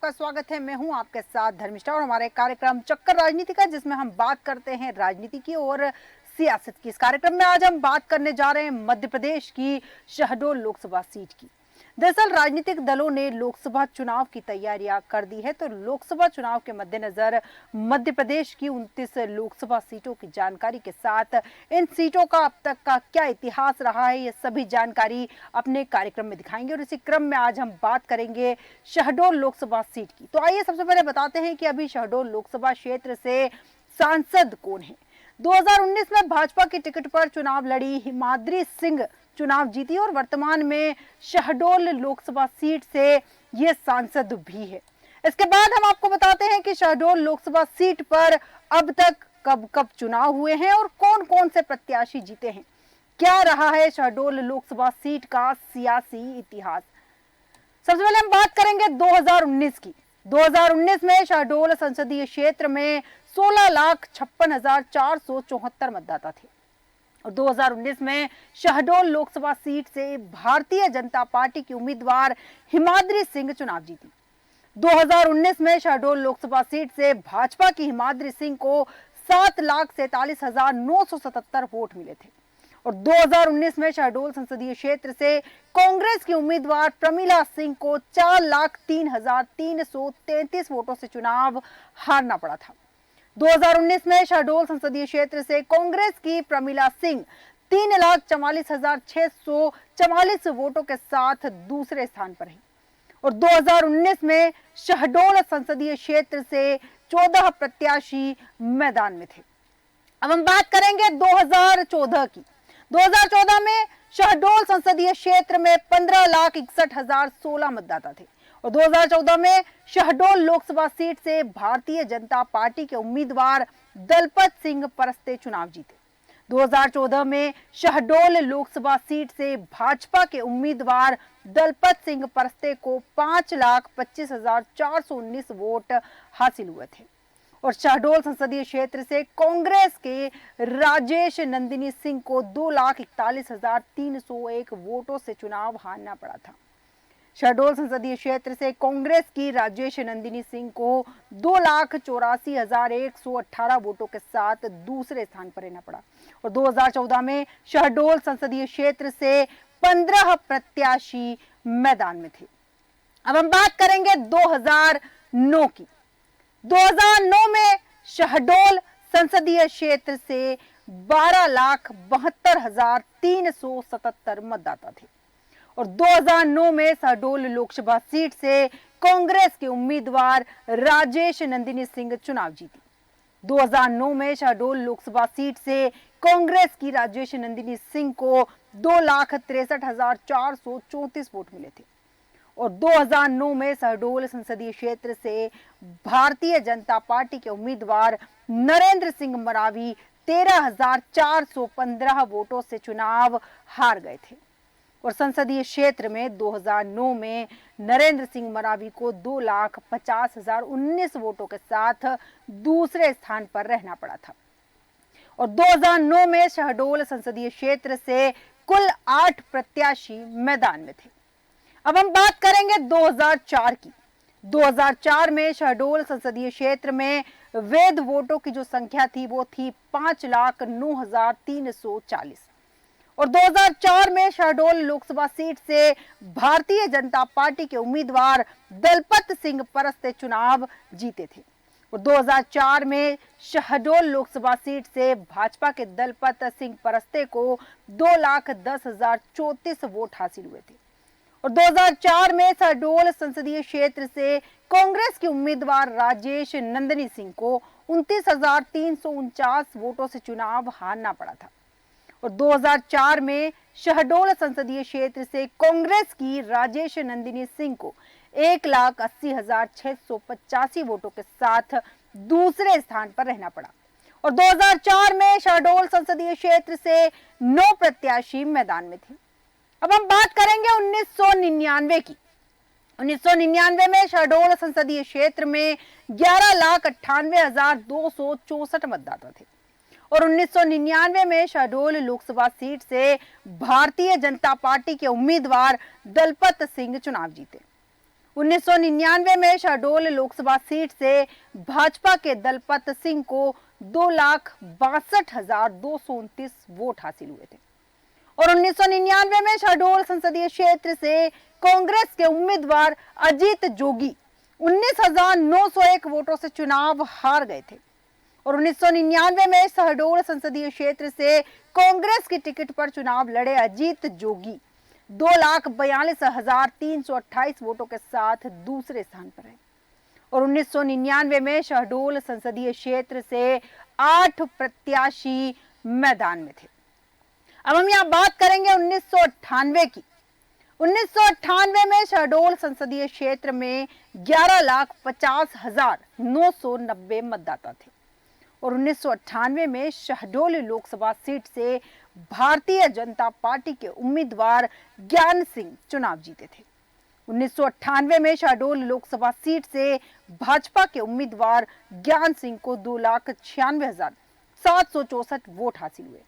आपका स्वागत है। मैं हूं आपके साथ धर्मिष्ठा और हमारे कार्यक्रम चक्कर राजनीति का, जिसमें हम बात करते हैं राजनीति की और सियासत की। इस कार्यक्रम में आज हम बात करने जा रहे हैं मध्य प्रदेश की शहडोल लोकसभा सीट की। दरअसल राजनीतिक दलों ने लोकसभा चुनाव की तैयारियां कर दी है, तो लोकसभा चुनाव के मद्देनजर मध्य प्रदेश की 29 लोकसभा सीटों की जानकारी के साथ इन सीटों का अब तक का क्या इतिहास रहा है, ये सभी जानकारी अपने कार्यक्रम में दिखाएंगे। और इसी क्रम में आज हम बात करेंगे शहडोल लोकसभा सीट की। तो आइए सबसे पहले बताते हैं कि अभी शहडोल लोकसभा क्षेत्र से सांसद कौन है। 2019 में भाजपा की टिकट पर चुनाव लड़ी हिमाद्री सिंह चुनाव जीती और वर्तमान में शहडोल लोकसभा सीट से ये सांसद भी है। इसके बाद हम आपको बताते हैं कि शहडोल लोकसभा सीट पर अब तक कब कब चुनाव हुए हैं और कौन कौन से प्रत्याशी जीते हैं, क्या रहा है शहडोल लोकसभा सीट का सियासी इतिहास। सबसे पहले हम बात करेंगे 2019 की। 2019 में शहडोल संसदीय क्षेत्र में 16,56,474 मतदाता थे और 2019 में शहडोल लोकसभा सीट से भारतीय जनता पार्टी की उम्मीदवार हिमाद्री सिंह चुनाव जीती। 2019 में शहडोल लोकसभा सीट से भाजपा की हिमाद्री सिंह को 7,47,977 वोट मिले थे और 2019 में शहडोल संसदीय क्षेत्र से कांग्रेस की उम्मीदवार प्रमिला सिंह को 4,03,333 वोटों से चुनाव हारना पड़ा था। 2019 में शहडोल संसदीय क्षेत्र से कांग्रेस की प्रमिला सिंह 3,44,644 वोटों के साथ दूसरे स्थान पर है और 2019 में शहडोल संसदीय क्षेत्र से 14 प्रत्याशी मैदान में थे। अब हम बात करेंगे 2014 की। 2014 में शहडोल संसदीय क्षेत्र में 15,61,016 मतदाता थे और 2014 में शहडोल लोकसभा सीट से भारतीय जनता पार्टी के उम्मीदवार दलपत सिंह परस्ते चुनाव जीते। 2014 में शहडोल लोकसभा सीट से भाजपा के उम्मीदवार दलपत सिंह परस्ते को 5,25,419 वोट हासिल हुए थे और शहडोल संसदीय क्षेत्र से कांग्रेस के राजेश नंदिनी सिंह को 2,41,301 वोटों से चुनाव हारना पड़ा था। शहडोल संसदीय क्षेत्र से कांग्रेस की राजेश नंदिनी सिंह को 2,84,118 वोटों के साथ दूसरे स्थान पर रहना पड़ा और 2014 में शहडोल संसदीय क्षेत्र से 15 प्रत्याशी मैदान में थे। अब हम बात करेंगे 2009 की। 2009 में शहडोल संसदीय क्षेत्र से 12,72,377 मतदाता थे और 2009 में शहडोल लोकसभा सीट से कांग्रेस के उम्मीदवार राजेश नंदिनी सिंह चुनाव जीती। 2009 में शहडोल लोकसभा सीट से कांग्रेस की राजेश नंदिनी सिंह को 2,63,434 वोट मिले थे और 2009 में शहडोल संसदीय क्षेत्र से भारतीय जनता पार्टी के उम्मीदवार नरेंद्र सिंह मरावी 13,415 वोटों से चुनाव हार गए थे और संसदीय क्षेत्र में 2009 में नरेंद्र सिंह मरावी को 2,50,019 वोटों के साथ दूसरे स्थान पर रहना पड़ा था और 2009 में शहडोल संसदीय क्षेत्र से कुल 8 प्रत्याशी मैदान में थे। अब हम बात करेंगे 2004 की। 2004 में शहडोल संसदीय क्षेत्र में वैध वोटों की जो संख्या थी वो थी 5,09,340 और 2004 में शहडोल लोकसभा सीट से भारतीय जनता पार्टी के उम्मीदवार दलपत सिंह परस्ते चुनाव जीते थे और 2004 में शहडोल लोकसभा सीट से भाजपा के दलपत सिंह परस्ते को 2,10,034 वोट हासिल हुए थे और 2004 में शहडोल संसदीय क्षेत्र से कांग्रेस के उम्मीदवार राजेश नंदिनी सिंह को 29,349 वोटों से चुनाव हारना पड़ा था और 2004 में शहडोल संसदीय क्षेत्र से कांग्रेस की राजेश नंदिनी सिंह को 1,80,685 वोटों के साथ दूसरे स्थान पर रहना पड़ा और 2004 में शहडोल संसदीय क्षेत्र से 9 प्रत्याशी मैदान में थे। अब हम बात करेंगे 1999 की। 1999 में शहडोल संसदीय क्षेत्र में 11,98,264 मतदाता थे और 1999 में शहडोल लोकसभा सीट से भारतीय जनता पार्टी के उम्मीदवार दलपत सिंह चुनाव जीते 1999 में शहडोल लोकसभा सीट से भाजपा के दलपत सिंह को 2,62,229 वोट हासिल हुए थे और 1999 में शहडोल संसदीय क्षेत्र से कांग्रेस के उम्मीदवार अजीत जोगी 19,901 वोटों से चुनाव हार गए थे और 1999 में शहडोल संसदीय क्षेत्र से कांग्रेस की टिकट पर चुनाव लड़े अजीत जोगी 2,42,328 वोटों के साथ दूसरे स्थान पर है और 1999 में शहडोल संसदीय क्षेत्र से 8 प्रत्याशी मैदान में थे। अब हम यहाँ बात करेंगे 1998 की। 1998 में शहडोल संसदीय क्षेत्र में 11,50,990 मतदाता थे और 1998 में शहडोल लोकसभा सीट से भारतीय जनता पार्टी के उम्मीदवार ज्ञान सिंह चुनाव जीते थे। 1998 में शहडोल लोकसभा सीट से भाजपा के उम्मीदवार ज्ञान सिंह को 2,96,764 वोट हासिल हुए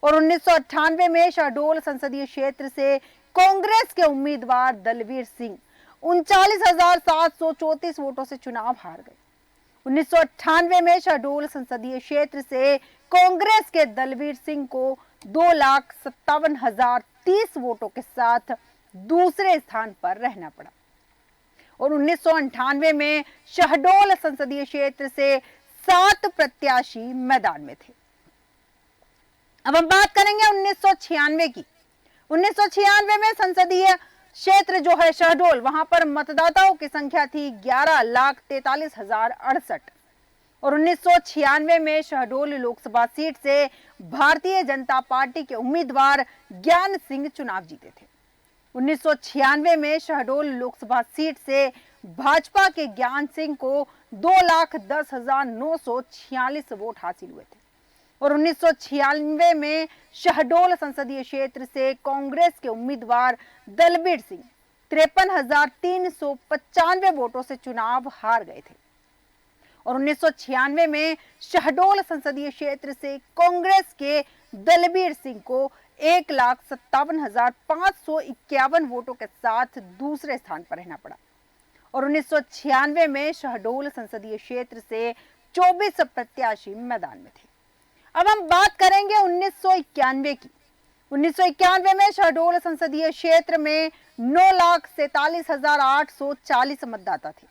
और 1998 में शहडोल संसदीय क्षेत्र से कांग्रेस के उम्मीदवार दलवीर सिंह 39,734 वोटों से चुनाव हार गए। 1998 में शहडोल संसदीय क्षेत्र से कांग्रेस के दलवीर सिंह को 2,57,030 वोटों के साथ दूसरे स्थान पर रहना पड़ा और 1998 में शहडोल संसदीय क्षेत्र से 7 प्रत्याशी मैदान में थे। अब हम बात करेंगे 1996 की। 1996 में संसदीय क्षेत्र जो है शहडोल, वहां पर मतदाताओं की संख्या थी 11,43,068 और 1996 में शहडोल लोकसभा सीट से भारतीय जनता पार्टी के उम्मीदवार ज्ञान सिंह चुनाव जीते थे। 1996 में शहडोल लोकसभा सीट से भाजपा के ज्ञान सिंह को 2,10,946 वोट हासिल हुए थे और 1996 में शहडोल संसदीय क्षेत्र से कांग्रेस के उम्मीदवार दलबीर सिंह 53,395 वोटों से चुनाव हार गए थे और 1996 में शहडोल संसदीय क्षेत्र से कांग्रेस के दलबीर सिंह को 1,57,551 वोटों के साथ दूसरे स्थान पर रहना पड़ा और 1996 में शहडोल संसदीय क्षेत्र से 24 प्रत्याशी मैदान में थे। अब हम बात करेंगे 1991 की। 1991 में शहडोल संसदीय क्षेत्र में 9,47,840 मतदाता थे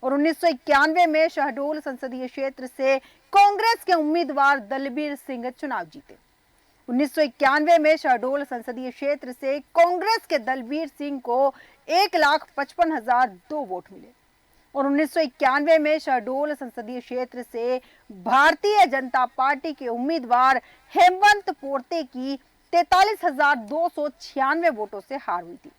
और 1991 में शहडोल संसदीय क्षेत्र से कांग्रेस के उम्मीदवार दलबीर सिंह चुनाव जीते। 1991 में शहडोल संसदीय क्षेत्र से कांग्रेस के दलबीर सिंह को 1,55,002 वोट मिले और 1991 में शहडोल संसदीय क्षेत्र से भारतीय जनता पार्टी के उम्मीदवार हेमंत पोर्ते की 43,296 वोटों से हार हुई थी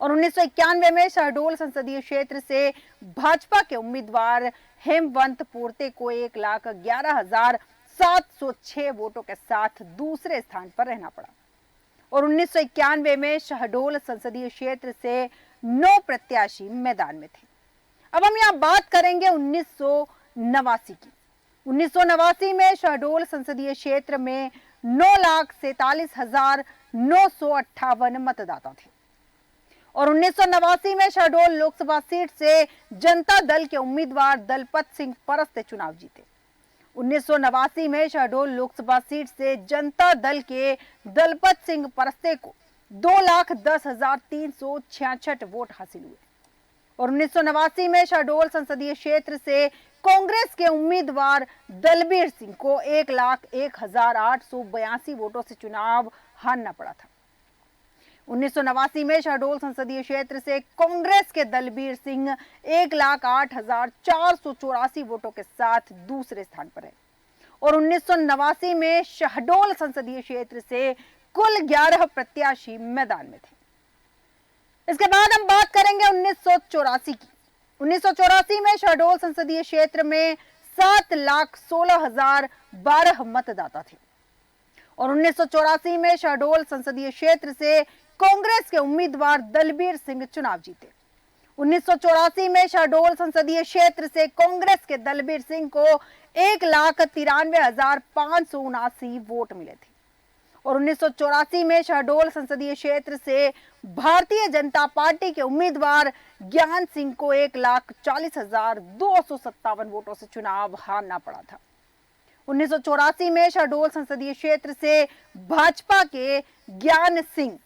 और 1991 में शहडोल संसदीय क्षेत्र से भाजपा के उम्मीदवार हेमंत पोर्ते को 1,11,706 वोटों के साथ दूसरे स्थान पर रहना पड़ा और 1991 में शहडोल संसदीय क्षेत्र से 9 प्रत्याशी मैदान में थे। अब हम यहाँ बात करेंगे 1989 की। 1989 में शहडोल संसदीय क्षेत्र में 9,47,958 मतदाता थे और 1989 में शहडोल लोकसभा सीट से जनता दल के उम्मीदवार दलपत सिंह परस्ते चुनाव जीते। 1989 में शहडोल लोकसभा सीट से जनता दल के दलपत सिंह परस्ते को 2,10,366 वोट हासिल हुए और 1989 में शहडोल संसदीय क्षेत्र से कांग्रेस के उम्मीदवार दलबीर सिंह को 1,01,882 वोटों से चुनाव हारना पड़ा था। 1989 में शहडोल संसदीय क्षेत्र से कांग्रेस के दलबीर सिंह 1,08,484 वोटों के साथ दूसरे स्थान पर है और 1989 में शहडोल संसदीय क्षेत्र से कुल 11 प्रत्याशी मैदान में थे। इसके बाद हम बात करेंगे 1984 की। 1984 में शहडोल संसदीय क्षेत्र में 7,16,012 मतदाता थे और 1984 में शहडोल संसदीय क्षेत्र से कांग्रेस के उम्मीदवार दलबीर सिंह चुनाव जीते। 1984 में शहडोल संसदीय क्षेत्र से कांग्रेस के दलबीर सिंह को 1,93,579 वोट मिले थे और 1984 में शहडोल संसदीय क्षेत्र से भारतीय जनता पार्टी के उम्मीदवार ज्ञान सिंह को 1,40,257 वोटों से चुनाव हारना पड़ा था। 1984 में शहडोल संसदीय क्षेत्र से भाजपा के ज्ञान सिंह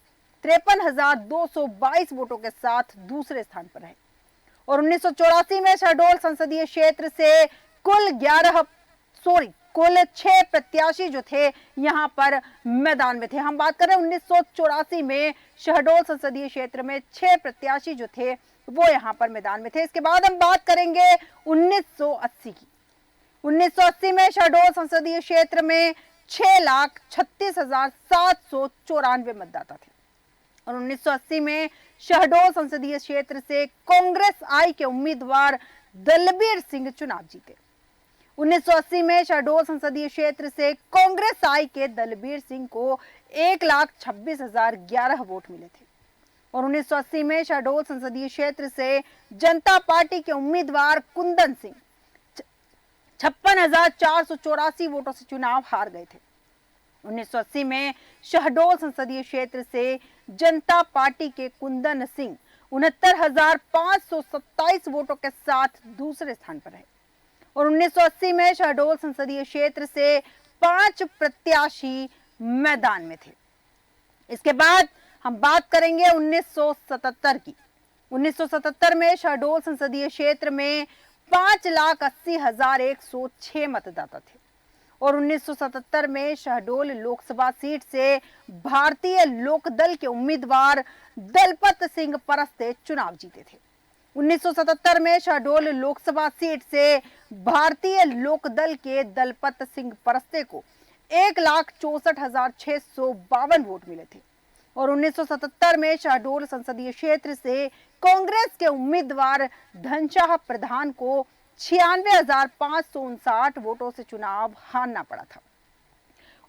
53,222 वोटों के साथ दूसरे स्थान पर रहे और 1984 में शहडोल संसदीय क्षेत्र से कुल 6 प्रत्याशी जो थे यहाँ पर मैदान में थे। हम बात कर रहे हैं 1984 में शहडोल संसदीय क्षेत्र में 6 प्रत्याशी जो थे वो यहाँ पर मैदान में थे। इसके बाद हम बात करेंगे 1980 की। 1980 में शहडोल संसदीय क्षेत्र में 6,36,794 मतदाता थे और 1980 में शहडोल संसदीय क्षेत्र से कांग्रेस आई के उम्मीदवार दलबीर सिंह चुनाव जीते। 1980 में शहडोल संसदीय क्षेत्र से कांग्रेस आई के दलबीर सिंह को 1,26,011 वोट मिले थे और 1980 में शहडोल संसदीय क्षेत्र से जनता पार्टी के उम्मीदवार कुंदन सिंह 56,484 वोटों से चुनाव हार गए थे। 1980 में शहडोल संसदीय क्षेत्र से जनता पार्टी के कुंदन सिंह 69,527 वोटों के साथ दूसरे स्थान पर रहे और 1980 में शहडोल संसदीय क्षेत्र से 5 प्रत्याशी मैदान में थे। इसके बाद हम बात करेंगे 1977 की। 1977 में शहडोल संसदीय क्षेत्र में 5,80,106 मतदाता थे और 1977 में शहडोल लोकसभा सीट से भारतीय लोकदल के उम्मीदवार दलपत सिंह परस्ते चुनाव जीते थे। 1977 में शहडोल लोकसभा सीट से भारतीय लोकदल के दलपत सिंह परस्ते को 1,64,652 वोट मिले थे और 1977 में शहडोल संसदीय क्षेत्र से कांग्रेस के उम्मीदवार धनशाह प्रधान को 96,559 वोटों से चुनाव हारना पड़ा था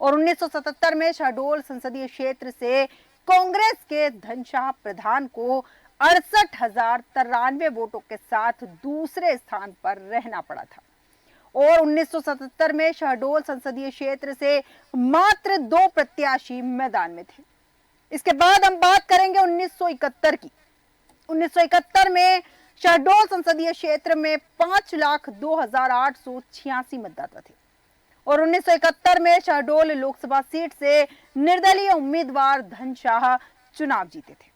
और 1977 में शहडोल संसदीय क्षेत्र से कांग्रेस के धनशाह प्रधान को 68,093 वोटों के साथ दूसरे स्थान पर रहना पड़ा था और 1977 में शहडोल संसदीय क्षेत्र से मात्र 2 प्रत्याशी मैदान में थे। इसके बाद हम बात करेंगे 1971 की। 1971 में शहडोल संसदीय क्षेत्र में 5,02,886 मतदाता थे और 1971 में शहडोल लोकसभा सीट से निर्दलीय उम्मीदवार धनशाह चुनाव जीते थे।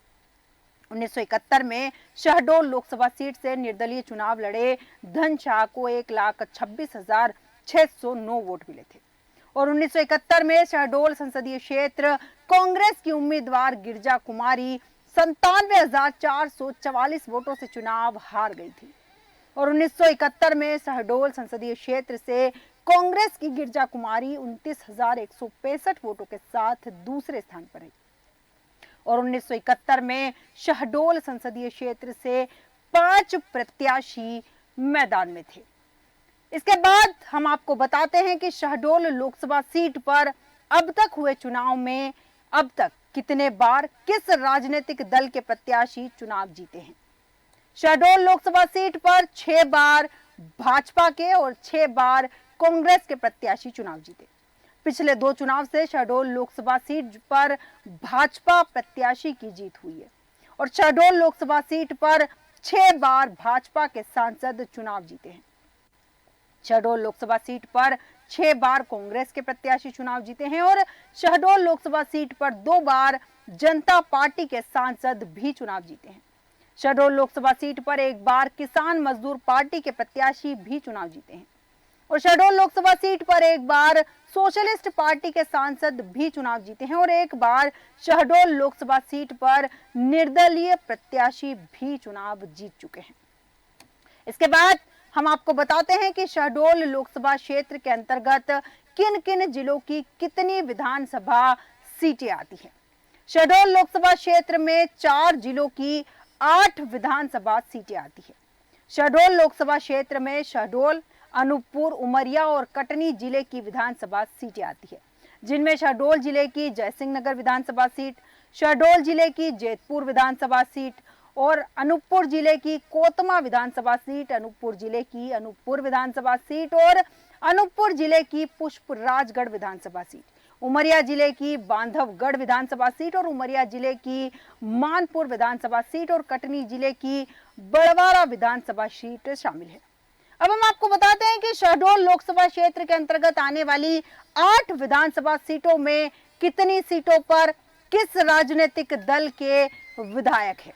1971 में शहडोल लोकसभा सीट से निर्दलीय चुनाव लड़े धनशाह को 1,26,609 वोट मिले थे और 1971 में शहडोल संसदीय क्षेत्र कांग्रेस की उम्मीदवार गिरिजा कुमारी 97,444 वोटों से चुनाव हार गई थी और 1971 में शहडोल संसदीय क्षेत्र से कांग्रेस की गिरिजा कुमारी 29,165 वोटों के साथ दूसरे स्थान पर रही और 1971 में शहडोल संसदीय क्षेत्र से 5 प्रत्याशी मैदान में थे। इसके बाद हम आपको बताते हैं कि शहडोल लोकसभा सीट पर अब तक हुए चुनाव में अब तक कितने बार किस राजनीतिक दल के प्रत्याशी चुनाव जीते हैं। शहडोल लोकसभा सीट पर 6 बार भाजपा के और 6 बार कांग्रेस के प्रत्याशी चुनाव जीते। पिछले 2 चुनाव से शहडोल लोकसभा सीट पर भाजपा प्रत्याशी की जीत हुई है और शहडोल लोकसभा सीट पर 6 बार भाजपा के सांसद चुनाव जीते हैं। शहडोल लोकसभा सीट पर 6 बार कांग्रेस के प्रत्याशी चुनाव जीते हैं और शहडोल लोकसभा सीट पर 2 बार जनता पार्टी के सांसद भी चुनाव जीते हैं। शहडोल लोकसभा सीट पर 1 बार किसान मजदूर पार्टी के प्रत्याशी भी चुनाव जीते हैं और शहडोल लोकसभा सीट पर 1 बार सोशलिस्ट पार्टी के सांसद भी चुनाव जीते हैं और 1 बार शहडोल लोकसभा सीट पर निर्दलीय प्रत्याशी भी चुनाव जीत चुके हैं। इसके बाद हम आपको बताते हैं कि शहडोल लोकसभा क्षेत्र के अंतर्गत किन किन जिलों की कितनी विधानसभा सीटें आती हैं। शहडोल लोकसभा क्षेत्र में 4 जिलों की 8 विधानसभा सीटें आती है। शहडोल लोकसभा क्षेत्र में शहडोल, अनूपपुर, उमरिया और कटनी जिले की विधानसभा सीटें आती है, जिनमें शहडोल जिले की जयसिंह नगर विधानसभा सीट, शहडोल जिले की जेतपुर विधानसभा सीट और अनूपपुर जिले की कोतमा विधानसभा सीट, अनूपपुर जिले की अनूपपुर विधानसभा सीट और अनूपपुर जिले की पुष्पराजगढ़ विधानसभा सीट उमरिया जिले की बांधवगढ़ विधानसभा सीट और उमरिया जिले की मानपुर विधानसभा सीट और कटनी जिले की बड़वारा विधानसभा सीट शामिल है। अब हम आपको बताते हैं कि शहडोल लोकसभा क्षेत्र के अंतर्गत आने वाली 8 विधानसभा सीटों में कितनी सीटों पर किस राजनीतिक दल के विधायक हैं।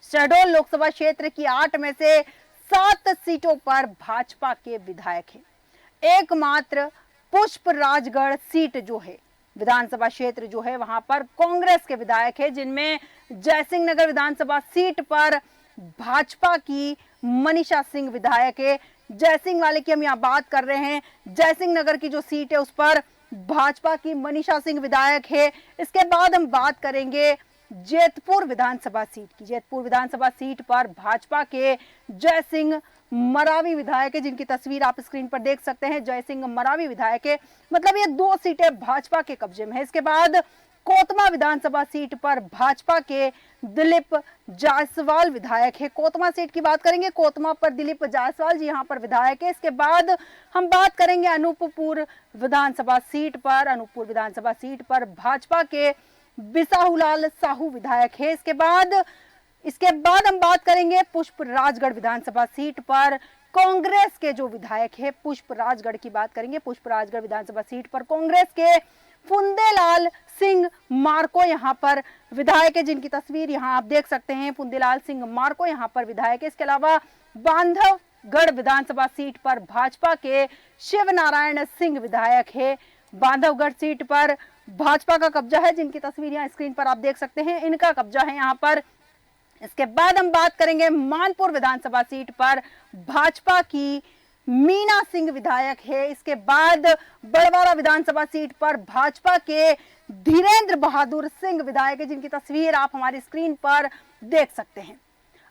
शहडोल लोकसभा क्षेत्र की 8 में से 7 सीटों पर भाजपा के विधायक हैं। एकमात्र पुष्प राजगढ़ सीट जो है विधानसभा क्षेत्र जो है वहां पर कांग्रेस के विधायक है, जिनमें जयसिंह नगर विधानसभा सीट पर भाजपा की मनीषा सिंह विधायक है। जयसिंह वाले की हम यहाँ बात कर रहे हैं। जयसिंह नगर की जो सीट है उस पर भाजपा की मनीषा सिंह विधायक है। इसके बाद हम बात करेंगे जेतपुर विधानसभा सीट की। जेतपुर विधानसभा सीट पर भाजपा के जयसिंह मरावी विधायक है, जिनकी तस्वीर आप स्क्रीन पर देख सकते हैं। जयसिंह मरावी विधायक है, मतलब ये 2 सीटें भाजपा के कब्जे में है। इसके बाद कोतमा विधानसभा सीट पर भाजपा के दिलीप जायसवाल विधायक है। कोतमा सीट की बात करेंगे, कोतमा पर दिलीप जायसवाल जी यहाँ पर विधायक है। इसके बाद हम बात करेंगे अनूपपुर विधानसभा सीट पर। अनूपपुर विधानसभा सीट पर भाजपा के बिसाहुलाल साहू विधायक है। इसके बाद हम बात करेंगे पुष्प राजगढ़ विधानसभा सीट पर कांग्रेस के जो विधायक है। पुष्प राजगढ़ की बात करेंगे। पुष्प राजगढ़ विधानसभा सीट पर कांग्रेस के फुंदेलाल सिंह मार्को यहाँ पर विधायक है, जिनकी तस्वीर यहाँ आप देख सकते हैं। फुंदेलाल सिंह मार्को यहाँ पर विधायक है। इसके अलावा बांधवगढ़ विधानसभा सीट पर भाजपा के शिव नारायण सिंह विधायक है। बांधवगढ़ सीट पर भाजपा का कब्जा है, जिनकी तस्वीर यहाँ स्क्रीन पर आप देख सकते हैं, इनका कब्जा है यहाँ पर। इसके बाद हम बात करेंगे मानपुर विधानसभा सीट पर भाजपा की मीना सिंह विधायक है। इसके बाद बड़वारा विधानसभा सीट पर भाजपा के धीरेन्द्र बहादुर सिंह विधायक है, जिनकी तस्वीर आप हमारी स्क्रीन पर देख सकते हैं।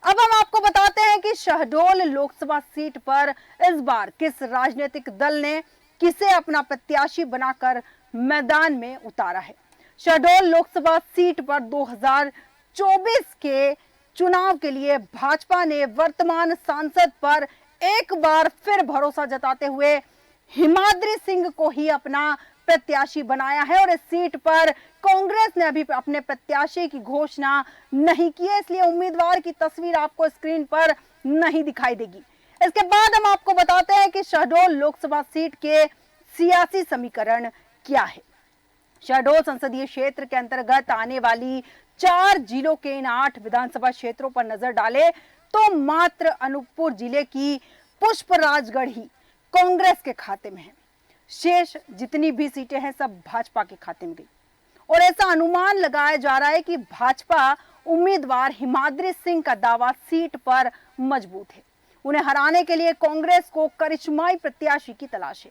अब हम आपको बताते हैं कि शहडोल लोकसभा सीट पर इस बार किस राजनीतिक दल ने किसे अपना प्रत्याशी बनाकर मैदान में उतारा है। शहडोल लोकसभा सीट पर 2024 के चुनाव के लिए भाजपा ने वर्तमान सांसद पर एक बार फिर भरोसा जताते हुए हिमाद्री सिंह को ही अपना प्रत्याशी बनाया है और इस सीट पर कांग्रेस ने अभी अपने प्रत्याशी की घोषणा नहीं की है, इसलिए उम्मीदवार की तस्वीर आपको स्क्रीन पर नहीं दिखाई देगी। इसके बाद हम आपको बताते हैं कि शहडोल लोकसभा सीट के सियासी समीकरण क्या है। शहडोल संसदीय क्षेत्र के अंतर्गत आने वाली 4 जिलों के इन 8 विधानसभा क्षेत्रों पर नजर डाले तो मात्र अनूपपुर जिले की पुष्प राजगढ़ ही कांग्रेस के खाते में है। शेष जितनी भी सीटें हैं सब भाजपा के खाते में गई और ऐसा अनुमान लगाया जा रहा है कि भाजपा उम्मीदवार हिमाद्री सिंह का दावा सीट पर मजबूत है। उन्हें हराने के लिए कांग्रेस को करिश्माई प्रत्याशी की तलाश है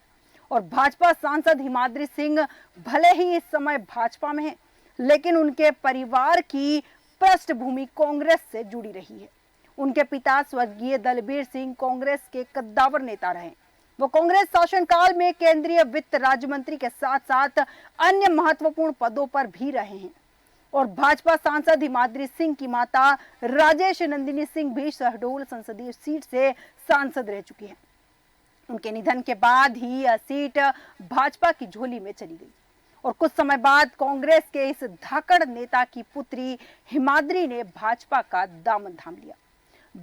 और भाजपा सांसद हिमाद्री सिंह भले ही इस समय भाजपा में है, लेकिन उनके परिवार की पृष्ठभूमि कांग्रेस से जुड़ी रही है। उनके पिता स्वर्गीय दलबीर सिंह कांग्रेस के कद्दावर नेता रहे। वो कांग्रेस शासनकाल में केंद्रीय वित्त राज्य मंत्री के साथ साथ अन्य महत्वपूर्ण पदों पर भी रहे हैं और भाजपा सांसद हिमाद्री सिंह की माता राजेश नंदिनी सिंह भी शहडोल संसदीय सीट से सांसद रह चुकी हैं। उनके निधन के बाद ही यह सीट भाजपा की झोली में चली गई और कुछ समय बाद कांग्रेस के इस धाकड़ नेता की पुत्री हिमाद्री ने भाजपा का दामन थाम लिया।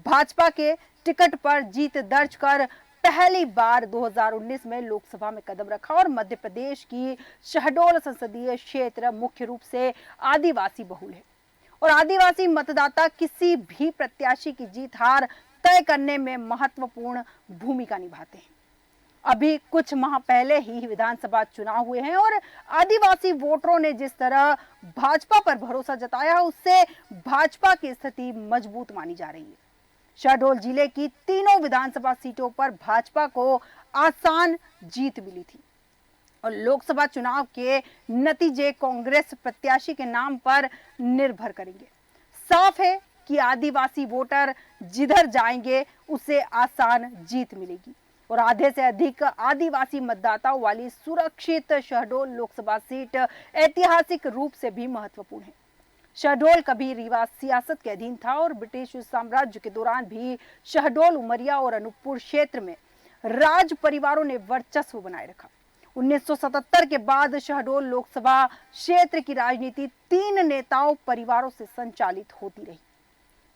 भाजपा के टिकट पर जीत दर्ज कर पहली बार 2019 में लोकसभा में कदम रखा और मध्य प्रदेश की शहडोल संसदीय क्षेत्र मुख्य रूप से आदिवासी बहुल है और आदिवासी मतदाता किसी भी प्रत्याशी की जीत हार तय करने में महत्वपूर्ण भूमिका निभाते हैं। अभी कुछ माह पहले ही विधानसभा चुनाव हुए हैं और आदिवासी वोटरों ने जिस तरह भाजपा पर भरोसा जताया उससे भाजपा की स्थिति मजबूत मानी जा रही है। शहडोल जिले की तीनों विधानसभा सीटों पर भाजपा को आसान जीत मिली थी और लोकसभा चुनाव के नतीजे कांग्रेस प्रत्याशी के नाम पर निर्भर करेंगे। साफ है कि आदिवासी वोटर जिधर जाएंगे उसे आसान जीत मिलेगी और आधे से अधिक आदिवासी मतदाताओं वाली सुरक्षित शहडोल लोकसभा सीट ऐतिहासिक रूप से भी महत्वपूर्ण है। शहडोल कभी रीवा सियासत के अधीन था और ब्रिटिश साम्राज्य के दौरान भी शहडोल, उमरिया और अनूपपुर क्षेत्र में राज परिवारों ने वर्चस्व बनाए रखा। 1977 के बाद शहडोल लोकसभा क्षेत्र की राजनीति 3 नेताओं परिवारों से संचालित होती रही।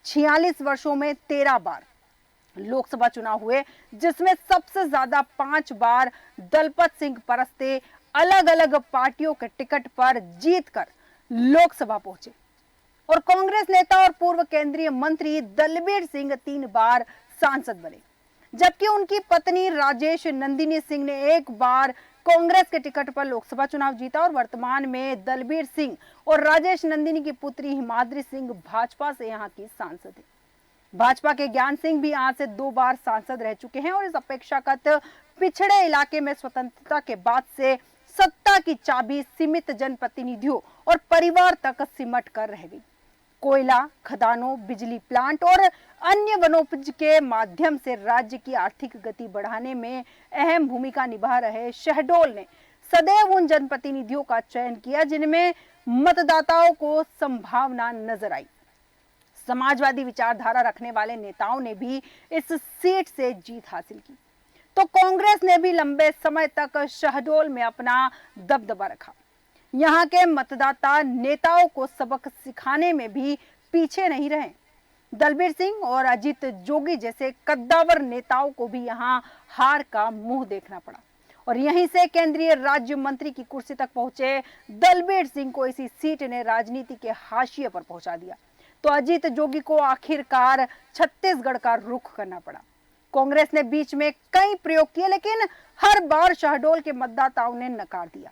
46 वर्षों में 13 बार लोकसभा चुनाव हुए, जिसमें सबसे ज्यादा 5 बार दलपत सिंह परस्ते अलग अलग पार्टियों के टिकट पर जीतकर लोकसभा पहुंचे और कांग्रेस नेता और पूर्व केंद्रीय मंत्री दलबीर सिंह 3 बार सांसद बने, जबकि उनकी पत्नी राजेश नंदिनी सिंह ने 1 बार कांग्रेस के टिकट पर लोकसभा चुनाव जीता और वर्तमान में दलबीर सिंह और राजेश नंदिनी की पुत्री हिमाद्री सिंह भाजपा से यहां की सांसद है। भाजपा के ज्ञान सिंह भी यहां से 2 बार सांसद रह चुके हैं और इस अपेक्षाकृत पिछड़े इलाके में स्वतंत्रता के बाद से सत्ता की चाबी सीमित जनप्रतिनिधियों और परिवार तक सिमट कर रह गई। कोयला खदानों, बिजली प्लांट और अन्य वनोपज के माध्यम से राज्य की आर्थिक गति बढ़ाने में अहम भूमिका निभा रहे शहडोल ने सदैव उन जनप्रतिनिधियों का चयन किया जिनमें मतदाताओं को संभावना नजर आई। समाजवादी विचारधारा रखने वाले नेताओं ने भी इस सीट से जीत हासिल की, तो कांग्रेस ने भी लंबे समय तक शहडोल में अपना दबदबा रखा। यहाँ के मतदाता नेताओं को सबक सिखाने में भी पीछे नहीं रहे। दलबीर सिंह और अजीत जोगी जैसे कद्दावर नेताओं को भी यहाँ हार का मुंह देखना पड़ा और यहीं से केंद्रीय राज्य मंत्री की कुर्सी तक पहुंचे दलबीर सिंह को इसी सीट ने राजनीति के हाशिए पर पहुंचा दिया, तो अजीत जोगी को आखिरकार छत्तीसगढ़ का रुख करना पड़ा। कांग्रेस ने बीच में कई प्रयोग किए, लेकिन हर बार शहडोल के मतदाताओं ने नकार दिया।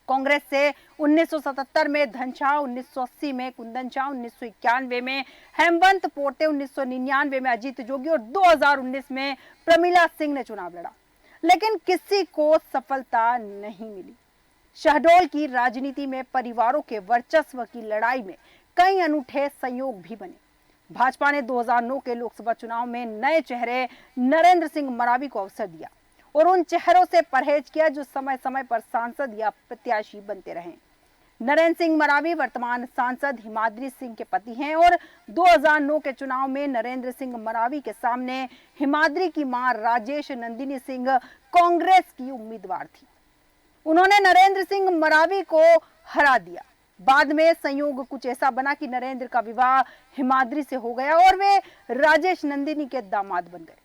कांग्रेस से 1977 में धनशाह, 1980 में कुंदन शाह, 1991 में हेमवंत पोटे, 1999 में अजीत जोगी और 2019 में प्रमिला सिंह ने चुनाव लड़ा, लेकिन किसी को सफलता नहीं मिली। शहडोल की राजनीति में परिवारों के वर्चस्व की लड़ाई में कई अनूठे संयोग भी बने। भाजपा ने 2009 के लोकसभा चुनाव में नए चेहरे नरेंद्र सिंह मरावी को अवसर दिया और उन चेहरों से परहेज किया जो समय समय पर सांसद या प्रत्याशी बनते रहे। नरेंद्र सिंह मरावी वर्तमान सांसद हिमाद्री सिंह के पति हैं और 2009 के चुनाव में नरेंद्र सिंह मरावी के सामने हिमाद्री की मां राजेश नंदिनी सिंह कांग्रेस की उम्मीदवार थी। उन्होंने नरेंद्र सिंह मरावी को हरा दिया। बाद में संयोग कुछ ऐसा बना कि नरेंद्र का विवाह हिमाद्री से हो गया और वे राजेश नंदिनी के दामाद बन गए।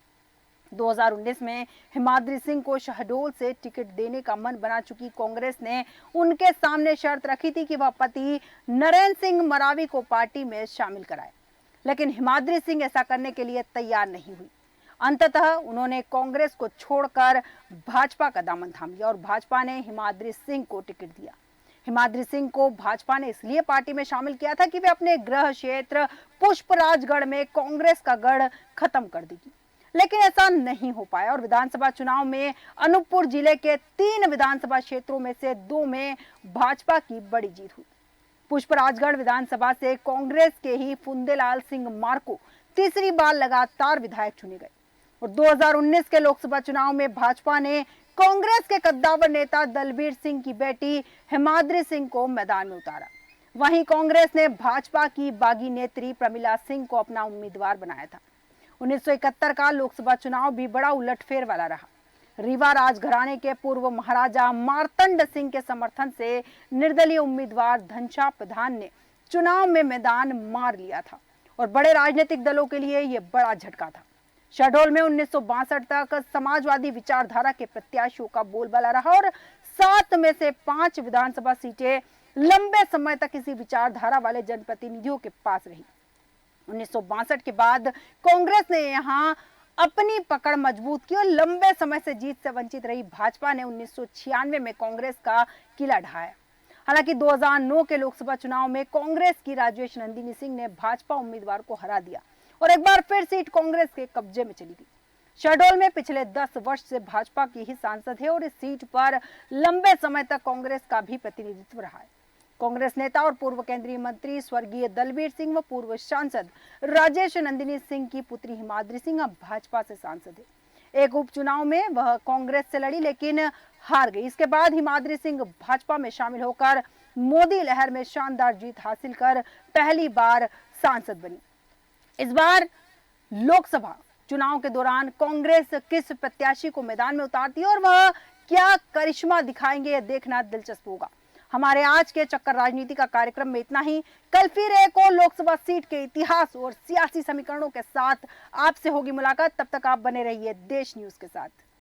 2019 में हिमाद्री सिंह को शहडोल से टिकट देने का मन बना चुकी कांग्रेस ने उनके सामने शर्त रखी थी कि वह पति नरेंद्र सिंह मरावी को पार्टी में शामिल कराए, लेकिन हिमाद्री सिंह ऐसा करने के लिए तैयार नहीं हुई। अंततः उन्होंने कांग्रेस को छोड़कर भाजपा का दामन थाम लिया और भाजपा ने हिमाद्री सिंह को टिकट दिया। हिमाद्री सिंह को भाजपा ने इसलिए पार्टी में शामिल किया था कि वे अपने गृह क्षेत्र पुष्पराजगढ़ में कांग्रेस का गढ़ खत्म कर देगी, लेकिन ऐसा नहीं हो पाया और विधानसभा चुनाव में अनूपपुर जिले के 3 विधानसभा क्षेत्रों में से 2 में भाजपा की बड़ी जीत हुई। पुष्पराजगढ़ विधानसभा से कांग्रेस के ही फुंदेलाल सिंह मार्को तीसरी बार लगातार विधायक चुने गए और 2019 के लोकसभा चुनाव में भाजपा ने कांग्रेस के कद्दावर नेता दलबीर सिंह की बेटी हिमाद्री सिंह को मैदान में उतारा। वहीं कांग्रेस ने भाजपा की बागी नेत्री प्रमिला सिंह को अपना उम्मीदवार बनाया था। 1971 का लोकसभा चुनाव भी बड़ा उलटफेर वाला रहा। रीवा राजघराने के पूर्व महाराजा मार्तंड सिंह के समर्थन से निर्दलीय उम्मीदवार धनशाह प्रधान ने चुनाव में मैदान मार लिया था और बड़े राजनीतिक दलों के लिए यह बड़ा झटका था। शहडोल में 1962 तक समाजवादी विचारधारा के प्रत्याशियों का बोलबाला रहा और 7 में से 5 विधानसभा सीटें लंबे समय तक इसी विचारधारा वाले जनप्रतिनिधियों के पास रही। 1962 के बाद कांग्रेस ने यहां अपनी पकड़ मजबूत की और लंबे समय से जीत से वंचित रही भाजपा ने 1996 में कांग्रेस का किला ढाया। हालांकि 2009 के लोकसभा चुनाव में कांग्रेस की राजेश नंदिनी सिंह ने भाजपा उम्मीदवार को हरा दिया और एक बार फिर सीट कांग्रेस के कब्जे में चली गई। शहडोल में पिछले 10 वर्ष से भाजपा की ही सांसद है और इस सीट पर लंबे समय तक कांग्रेस का भी प्रतिनिधित्व रहा है। कांग्रेस नेता और पूर्व केंद्रीय मंत्री स्वर्गीय दलबीर सिंह व पूर्व सांसद राजेश नंदिनी सिंह की पुत्री हिमाद्री सिंह अब भाजपा से सांसद है। एक उपचुनाव में वह कांग्रेस से लड़ी लेकिन हार गई। इसके बाद हिमाद्री सिंह भाजपा में शामिल होकर मोदी लहर में शानदार जीत हासिल कर पहली बार सांसद बनी। इस बार लोकसभा चुनाव के दौरान कांग्रेस किस प्रत्याशी को मैदान में उतारती है और वह क्या करिश्मा दिखाएंगे, यह देखना दिलचस्प होगा। हमारे आज के चक्कर राजनीति का कार्यक्रम में इतना ही। कल फिर एक और लोकसभा सीट के इतिहास और सियासी समीकरणों के साथ आपसे होगी मुलाकात। तब तक आप बने रहिए देश न्यूज के साथ।